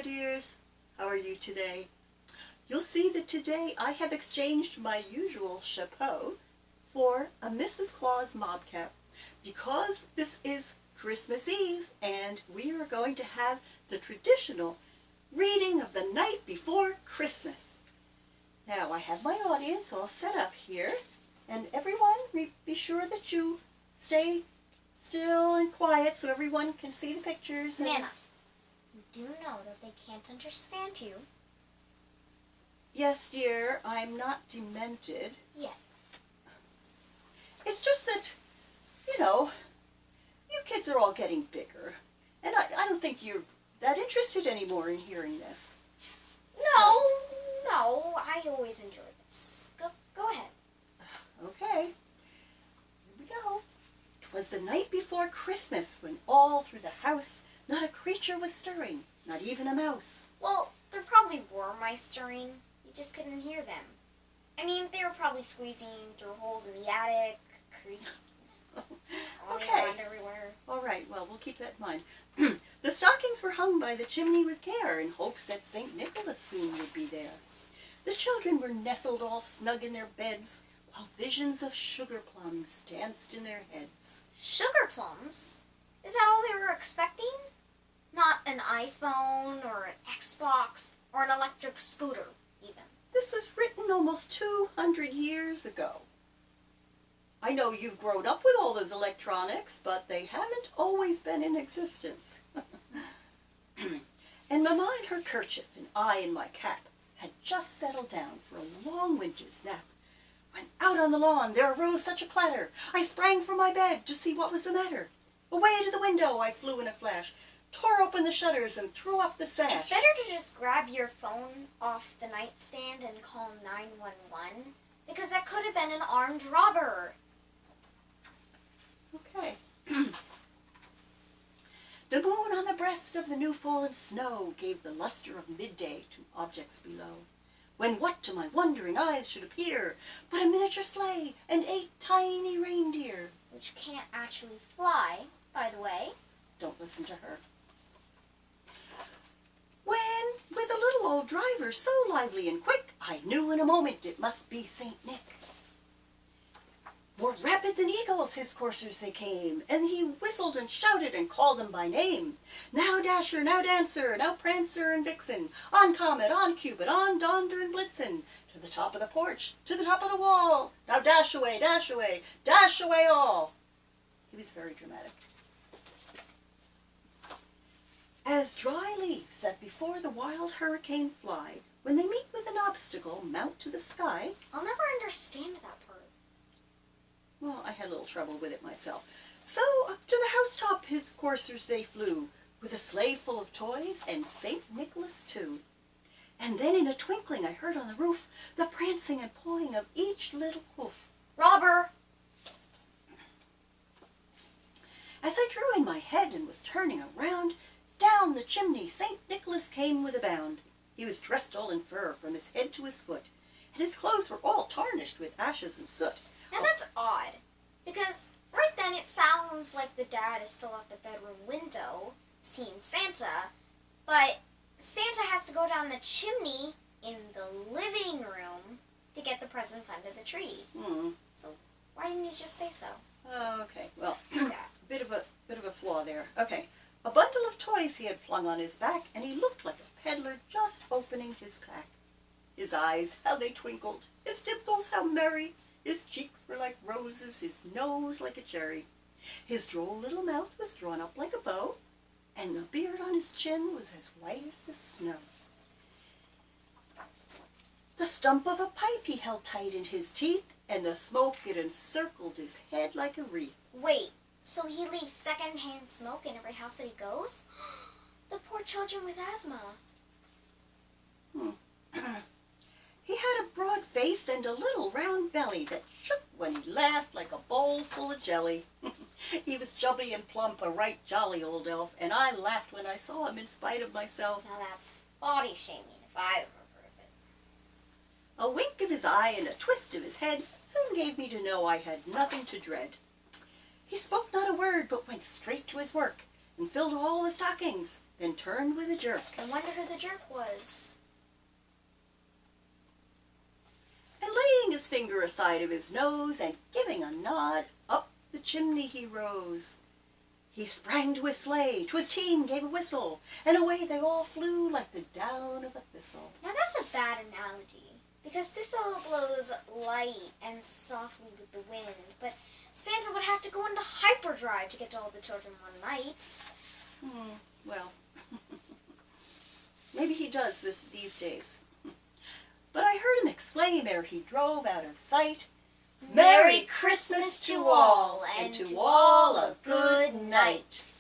Hello dears, how are you today? You'll see that today I have exchanged my usual chapeau for a Mrs. Claus mob cap because this is Christmas Eve and we are going to have the traditional reading of the night before Christmas. Now I have my audience all set up here and everyone be sure that you stay still and quiet so everyone can see the pictures. Nana, you do know that they can't understand you. Yes, dear, I'm not demented. Yet. It's just that, you kids are all getting bigger. And I don't think you're that interested anymore in hearing this. No, I always enjoy this. Go ahead. Okay, here we go. 'Twas the night before Christmas when all through the house not a creature was stirring, not even a mouse. Well, there probably were mice stirring. You just couldn't hear them. I mean, they were probably squeezing through holes in the attic, crawling around everywhere. All right, well, we'll keep that in mind. The stockings were hung by the chimney with care in hopes that St. Nicholas soon would be there. The children were nestled all snug in their beds, while visions of sugar plums danced in their heads. Sugar plums? Is that all they were expecting? Not an iPhone or an Xbox or an electric scooter, even. This was written almost 200 years ago. I know you've grown up with all those electronics, but they haven't always been in existence. And Mamma in her kerchief and I in my cap had just settled down for a long winter's nap, when out on the lawn there arose such a clatter. I sprang from my bed to see what was the matter. Away to the window I flew in a flash, tore open the shutters and threw up the sash. It's better to just grab your phone off the nightstand and call 911, because that could have been an armed robber. Okay. The moon on the breast of the new-fallen snow gave the luster of midday to objects below, when what to my wondering eyes should appear but a miniature sleigh and 8 tiny reindeer. Which can't actually fly, by the way. Don't listen to her. When, with a little old driver so lively and quick, I knew in a moment it must be St. Nick. More rapid than eagles his coursers they came, and he whistled and shouted and called them by name. Now Dasher, now Dancer, now Prancer and Vixen, on Comet, on Cupid, on Donder and Blitzen, to the top of the porch, to the top of the wall, now dash away, dash away, dash away all. He was very dramatic. As dry leaves that before the wild hurricane fly, when they meet with an obstacle, mount to the sky. I'll never understand that part. Well, I had a little trouble with it myself. So up to the housetop his coursers they flew, with a sleigh full of toys and St. Nicholas too. And then in a twinkling I heard on the roof the prancing and pawing of each little hoof. Robber! As I drew in my head and was turning around, down the chimney St. Nicholas came with a bound. He was dressed all in fur from his head to his foot, and his clothes were all tarnished with ashes and soot. Now that's odd, because right then it sounds like the dad is still at the bedroom window, seeing Santa, but Santa has to go down the chimney in the living room to get the presents under the tree. So why didn't you just say so? Okay, well, bit of a flaw there. Okay, a bundle of toys he had flung on his back, and he looked like a peddler just opening his pack. His eyes, how they twinkled, his dimples, how merry. His cheeks were like roses, his nose like a cherry. His droll little mouth was drawn up like a bow, and the beard on his chin was as white as the snow. The stump of a pipe he held tight in his teeth, and the smoke it encircled his head like a wreath. Wait, so he leaves second-hand smoke in every house that he goes? The poor children with asthma. He had a broad face and a little round belly that shook when he laughed like a bowl full of jelly. He was chubby and plump, a right jolly old elf, and I laughed when I saw him in spite of myself. Now that's body shaming, if I ever heard of it. A wink of his eye and a twist of his head soon gave me to know I had nothing to dread. He spoke not a word, but went straight to his work, and filled all the stockings. then turned with a jerk. I wonder who the jerk was. And laying his finger aside of his nose and giving a nod, up the chimney he rose. He sprang to his sleigh, to his team gave a whistle, and away they all flew like the down of a thistle. Now that's a bad analogy, because thistle blows light and softly with the wind, but Santa would have to go into hyperdrive to get to all the children one night. Well, maybe he does this these days. But I heard him exclaim ere he drove out of sight, Merry Christmas to all, and to all a good night.